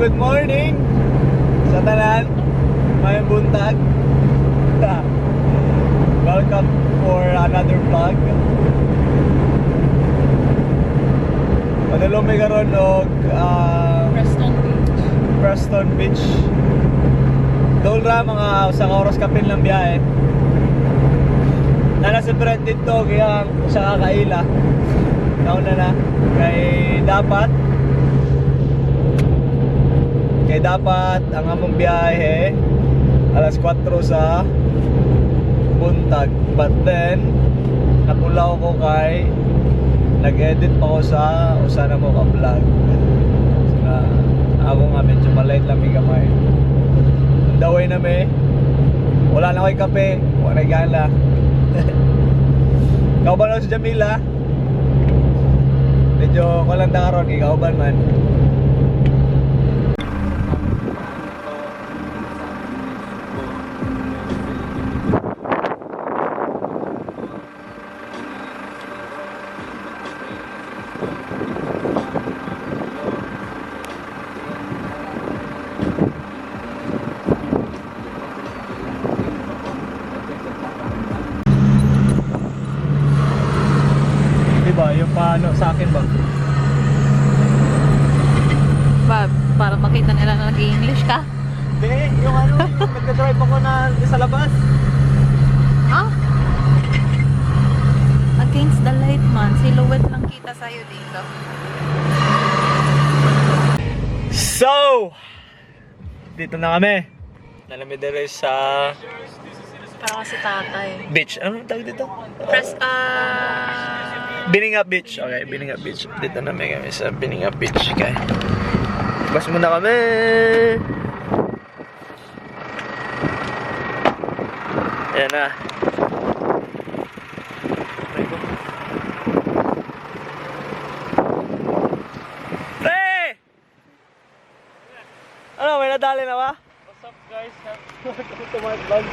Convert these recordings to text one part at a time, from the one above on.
good morning sa tanan, may buntag. Welcome for another vlog. Padulong may karon og Preston Beach. Doon ra mga usang oras kapin lang biyahe. Nana si Brent dito kaya sa kakaila. Nauna na kay dapat ang among biyahe alas 4 sa buntag, but then napulaw ko kay nag-edit pa ko sa usa na mo ka vlog. So na ako nga medyo maliit lang may gamay. On the way na me, wala na ko'y kape, wala na gala. Kauban ako si Jamila. Medyo walang karon, ikauban man. Diba, yung paano sa akin ba? Para makita nila na nag-English ka? Hindi, yung ano, yung nagka-drive ako na sa labas. Ah? Against the light man, silhouette lang kita sa'yo dito. So, dito na kami. Nalamid na rin sa Parang si tatay. beach. Ano tawag dito? Bininga Beach. Okay, Bininga Beach. Dito na kami sa Bininga Beach. Okay. Bas muna kami. Ayan na. Pre! Ano, may nadali na ba? What's up guys? Welcome to my vlog.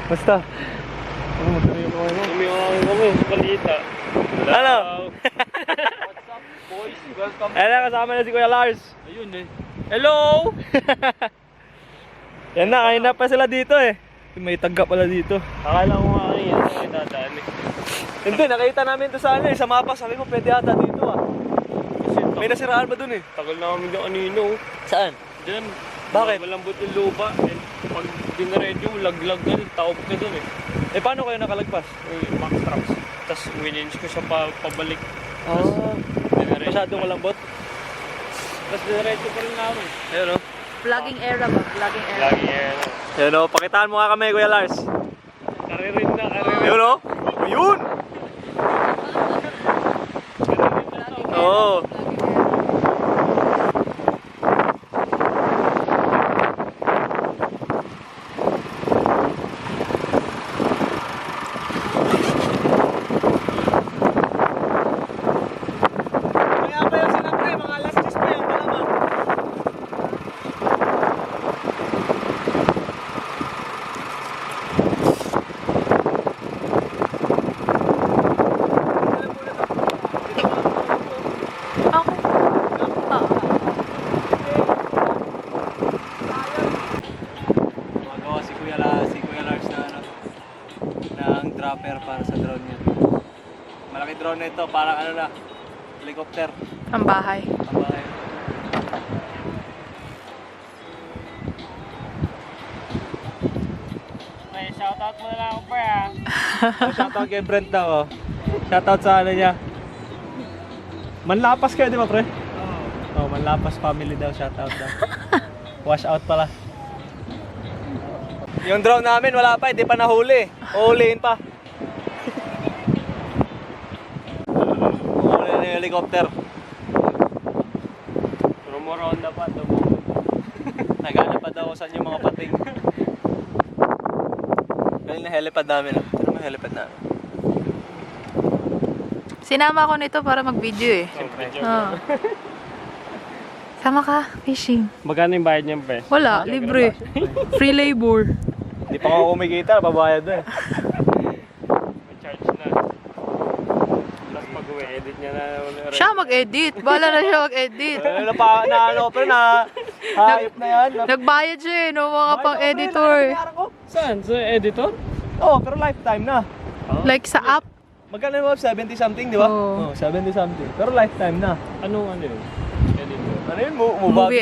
Basta. Kami, balita. Ano? What's up boys? Welcome. Ayan na, kasama na si Kuya Lars. Ayun eh. Hello! Yan na, kain na pa sila dito eh. May tagga pala dito. Akala ko nga yan ay dadaan eh. Hindi, nakita namin to sa ano eh, sa mapa. Sabi ko, pwede ata dito ah. Kasi May nasiraan ba dun eh? tagal na kami yung kanino. Saan? Diyan. Bakit? Malambot yung lupa. And pag dinaredyo, laglag ka, taob ka dun eh. Eh, paano kayo nakalagpas? Yung max trucks. Tapos winins ko siya pabalik. Ah, masyadong malambot. Tapos dinaredyo pa rin namin. Ayun o. Vlogging era ba? Vlogging era. Lagi yan. Ayun o, pakitaan mo nga kami Kuya Lars. Karirin na, karirin. Ayun o. Ayun! Oo. Kaya pa yun sila pre, mga alas 10 pa yun, malamang. Ako? Magawa si Kuya Lars na ano, ng dropper para sa drone niya. Malaki drone na ito, parang ano na, helicopter. Ang bahay. Ang bahay. May shoutout mo na lang ako pa ah. Oh, shoutout kay Brent daw oh. Shoutout sa ano niya. Manlapas kayo di ba pre? Oh, Manlapas family daw, shoutout daw. Wash out pala. Yung drone namin wala pa, hindi pa nahuli. Uhulihin pa. Uhuli na yung helicopter. Rumoronda pa ito. Naghanap pa daw saan yung mga pating. Galing na helipad namin. Ano mo helipad namin? Sinama ko nito para mag-video eh. Oh. Sama ka, fishing. Magkano yung bayad niyan, pre? Wala, libre. Free labor. Hindi pa ako kumikita, babayad na eh. May charge na. Tapos pag-edit niya na. Siya mag-edit. Bala na siya mag-edit. Na ano pa na Hayop na yan. Nagbayad siya eh, no? Mga pang-editor. Saan? Sa editor? Oo, pero lifetime na. Like sa app. Magkano mo? 70 something, di ba? Oo. 70 something. Pero lifetime na. Anong ano yun? Editor? Ano yun? Mubavi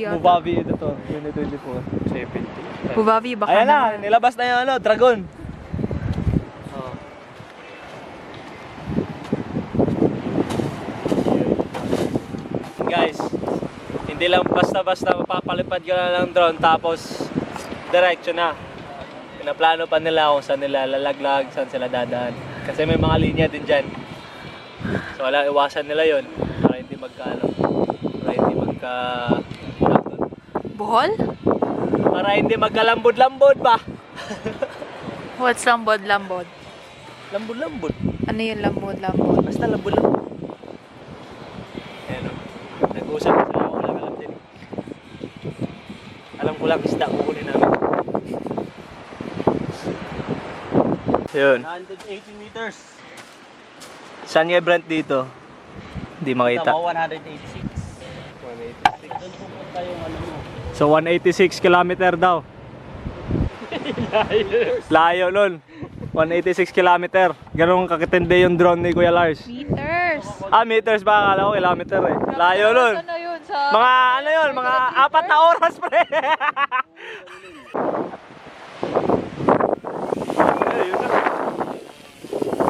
yata. Mubavi editor. 2024. 70. Mubavi, baka Ayan na, naman. nilabas na yung ano, Dragon. Oh. Guys, hindi lang basta-basta mapapalipad ka na ng drone tapos diretso na. Pinaplano pa nila kung saan nila lalaglag, saan sila dadaan. Kasi may mga linya din dyan. So wala, iwasan nila yon para hindi Bohol? para hindi magkalambod-lambod ba? What's lambod-lambod? Lambod-lambod. Ano yung lambod-lambod? Basta lambod-lambod. Ayan o. Nag-uusap na sila. Ako lang alam din. Alam ko lang isda kukunin namin. Yun. 180 meters. Saan nga Brent dito? Hindi makita. Tama, 186. 186. Doon pupunta yung ano mo. So 186 kilometer daw. Layo nun. 186 kilometer. Ganun kakitindi yung drone ni Kuya Lars. Meters. Meters ba? Akala ko kilometer eh. Layo nun. Ano yun sa... Mga ano yun, mga 4 na oras pre. Ayun na.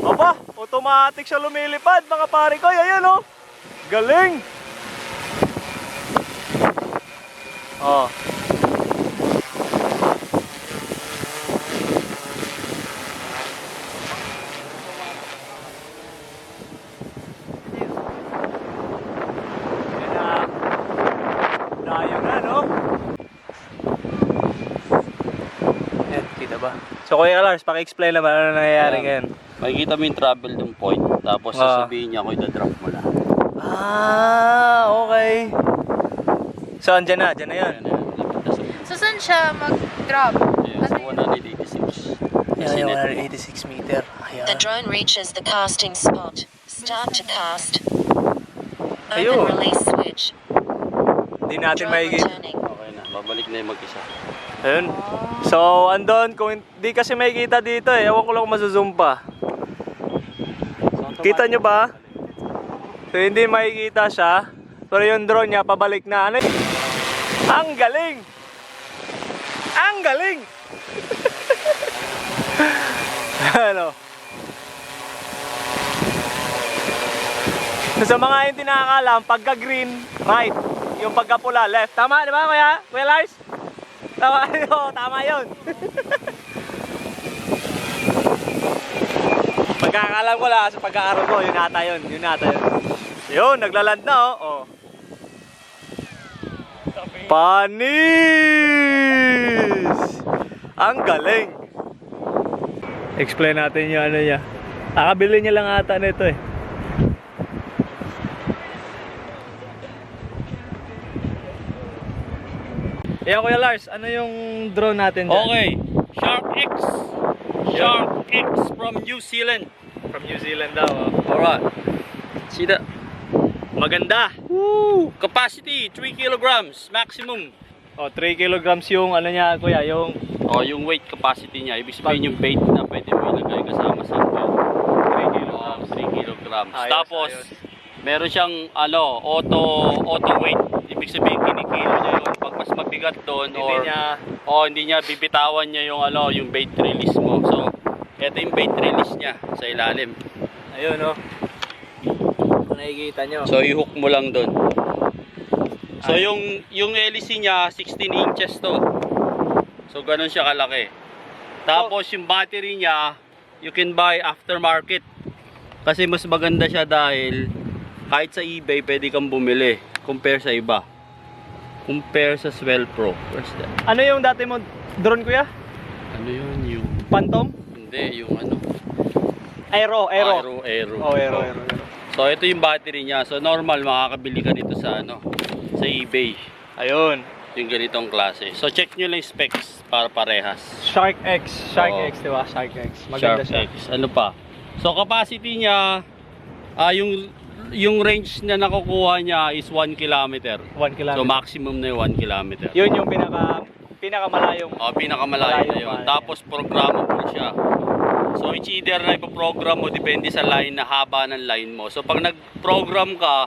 Aba, automatic siya lumilipad mga pare ko. Ayun oh. Galing. Oh. Layo na, no? Yan, kita ba? So, Kuya Lars, paki-explain naman ano nangyayari ngayon. Makikita mo yung travel ng point. Tapos sasabihin niya ako i-drop mo lang. Okay. So, andyan na yun. Ayan, lapit na sa So, saan siya mag-drop? Ayan, sa 186. Yan yung 186 meter. Ayan. The drone reaches the casting spot. Start to cast. Ayun. Open release switch. Hindi natin Drone maigit. returning. Okay na, babalik na yung mag-isa. Ayun. So, andun, kung hindi kasi makikita dito eh. Ewan ko lang kung mazozoom pa. Kita nyo ba? So, hindi makikita siya. Pero yung drone niya, pabalik na. Ano yun? Ang galing! Ang galing! Ano? So, sa mga hindi nakakalam, pagka green, right. Yung pagka pula, left. Tama, di ba, Kuya? Kuya Lars? Tama, tama yun. Pagkakalam ko lang sa pag-aaral ko, yun ata yun. Yun, naglaland na oh. Panis! Ang galing! Explain natin yung ano niya. Nakabili niya lang ata nito eh. Kuya Lars, ano yung drone natin dyan? Okay, Shark X. Shark X from New Zealand. From New Zealand daw oh. Alright. See that? Maganda! Woo! Capacity, 3 kilograms maximum. Oh, 3 kilograms yung ano niya, Kuya, yung Yung weight capacity niya. Ibig sabihin yung bait na pwede mo ilagay kasama sa 3 kilograms. 3 kilograms. Ayos, Tapos, ayos. meron siyang auto weight. Ibig sabihin kinikilo niya yun. Pag mas mabigat doon hindi niya bibitawan niya yung yung bait release mo. So, ito yung bait release niya sa ilalim. Ayun oh. Kung nakikita nyo. So, i-hook mo lang doon. So, yung LEC niya 16 inches to. So, ganun siya kalaki. Tapos, yung battery niya, you can buy aftermarket. Kasi mas maganda siya dahil kahit sa eBay, pwede kang bumili. Compare sa iba. Compare sa Swell Pro. Where's that? Ano yung dati mo drone, Kuya? Ano yun? Yung... Phantom? Hindi, yung ano? Aero. Aero. Oh, aero. So, ito yung battery niya. So, normal, makakabili ka nito sa sa eBay. Ayun. Yung ganitong klase. So, check nyo lang yung specs para parehas. Shark X, Oo. diba? Shark X. Maganda Shark siya. X. Ano pa? So, capacity niya, yung yung range na nakukuha niya is 1 kilometer. 1 kilometer. So maximum na yung 1 kilometer. Yun yung pinakamalayong. Pinakamalayo na yun. Malayo. Tapos programmable siya. So it's either na ipoprogram mo depende sa line na haba ng line mo. So pag nag-program ka,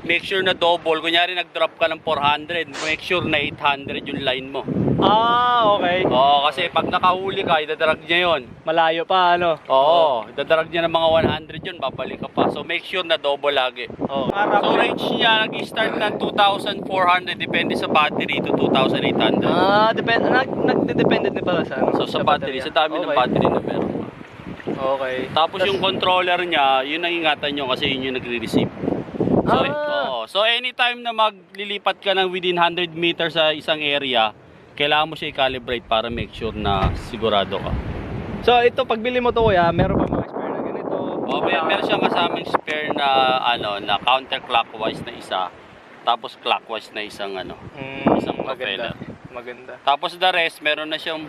make sure na double. Kunyari nag-drop ka ng 400, make sure na 800 yung line mo. Okay. Oo, kasi pag nakahuli ka, idadrag niya yun. Malayo pa, ano? Oo, idadrag niya ng mga 100 yun, babalik ka pa. So make sure na double lagi. Oo. So range niya, nag-start ng 2,400, depende sa battery, to 2,800. Nagde-dependent din pala sa ano? So sa battery, sa dami ng battery na meron. Okay. Tapos yung controller niya, yun ang ingatan nyo kasi yun yung nagre-receive. So, so anytime na maglilipat ka ng within 100 meters sa isang area, kailangan mo siya i-calibrate para make sure na sigurado ka. So ito, pagbili mo to kuya, meron ba mga spare na ganito? Meron siyang kasamang spare na na counterclockwise na isa, tapos clockwise na isang isang propeller. Maganda. Tapos the rest, meron na siyang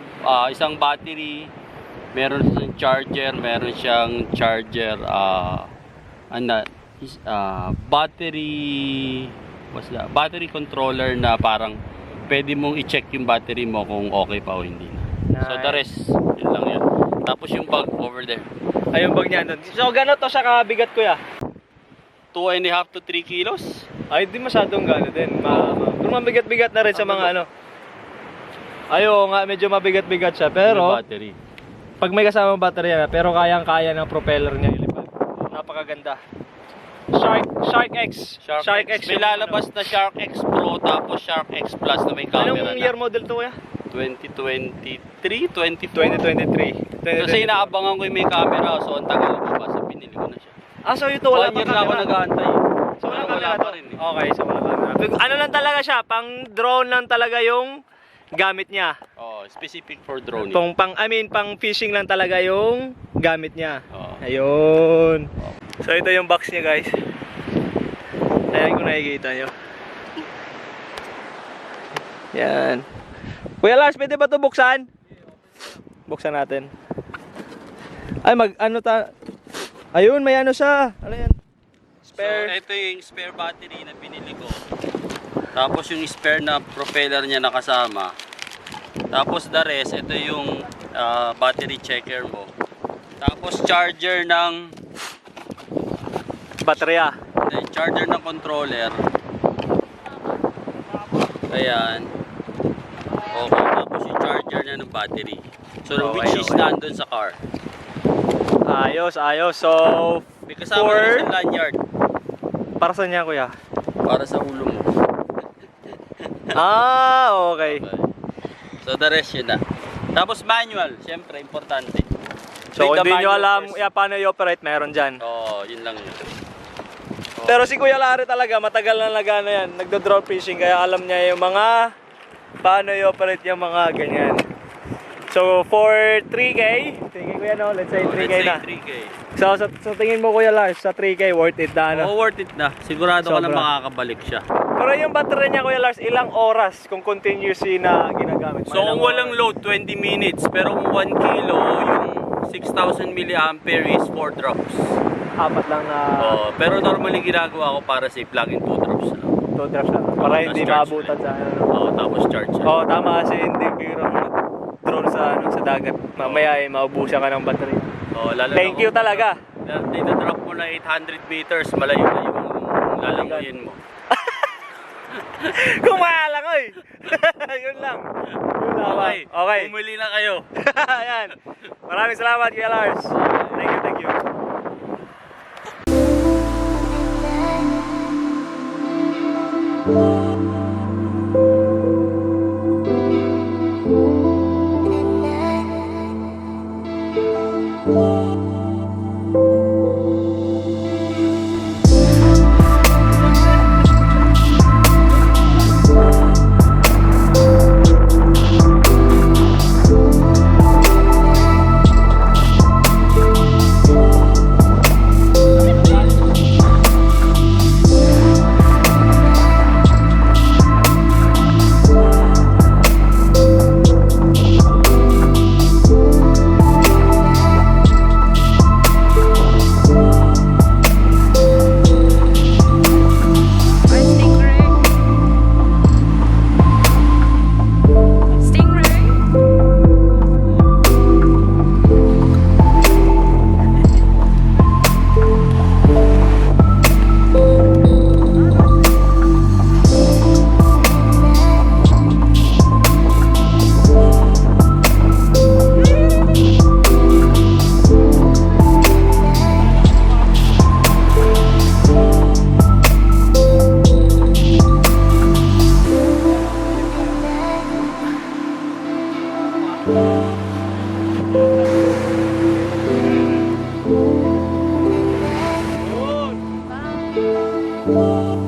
isang battery, meron siyang charger, battery controller na parang pwede mong i-check yung battery mo kung okay pa o hindi na. Nice. So the rest, yun lang yun. Tapos yung bag over there. Ayun bag niya doon. So gano'n to siya kabigat kuya? 2.5 to 3 kilos. Ay, di masyadong gano'n din. Pero mabigat-bigat na rin sa mga ano. Ayo nga, medyo mabigat-bigat siya. Pero, May battery. pag may kasamang baterya na, pero kayang-kaya ng propeller niya ilipad. Napakaganda. Shark X. Shark X. May lalabas na Shark X Pro tapos Shark X Plus na may camera Anong na. year model to kuya? 2023, 24. 2023. Kasi inaabangan ko yung may camera, so ang tagal ko pa, so pinili ko na siya. So ito wala 1 year na ako nag-aantay. So wala Wala camera pa to? rin eh. Okay, so wala camera. Ano lang talaga siya, pang drone lang talaga yung gamit niya. Oh, specific for drone. Pang fishing lang talaga yung gamit niya. Oh. Ayun. So ito yung box niya guys. Ayan kung nakikita nyo. Yan. Kuya Lars, pwede ba ito buksan? Buksan natin. Ay, ayun, may ano siya. Ano yan? So, Spare. ito yung spare battery na pinili ko. Tapos yung spare na propeller niya nakasama. Tapos the rest, ito yung battery checker mo. Tapos charger ng Baterya. charger ng controller. Ayan. Okay, tapos yung charger niya ng battery. So Okay, which is okay. nandun sa car. Ayos. So, May kasama rin sa lanyard para saan niya kuya? para sa ulo mo. Okay. So the rest yun na. Tapos manual, syempre importante. So, Read the kung hindi nyo manual alam first. paano i-operate, meron dyan. Oo, yun lang yun. Pero si Kuya Larry talaga, matagal na nagana yan. Nagdo-drone fishing, kaya alam niya yung mga paano i-operate yung mga ganyan. So, for 3K, kuya no, let's say 3K Let's say na. 3K. So, sa tingin mo Kuya Lars, sa 3K, worth it na ano? Oo, worth it na. Sigurado ka na Sobra. makakabalik siya. Pero yung battery niya Kuya Lars, ilang oras kung continuously na ginagamit? So kung walang load, 20 minutes. Pero kung 1 kilo, yung 6,000 mAh is 4 drops. Apat lang na Pero normally ginagawa ko para safe lang in 2 drops lang. 2 drops lang. Para Tapos hindi charge maabutan ulit. sa ano. Tapos charge. Tama kasi hindi biro drone sa dagat. Mamaya maubusan ka ng battery. Lalo Thank you talaga. Drop mo na 800 meters, malayo na yung lalamuyin mo. Kung maalang oy. Yun lang. Okay. Bumili na kayo. Ayan. Maraming salamat Kuya Lars. Thank you. Bye.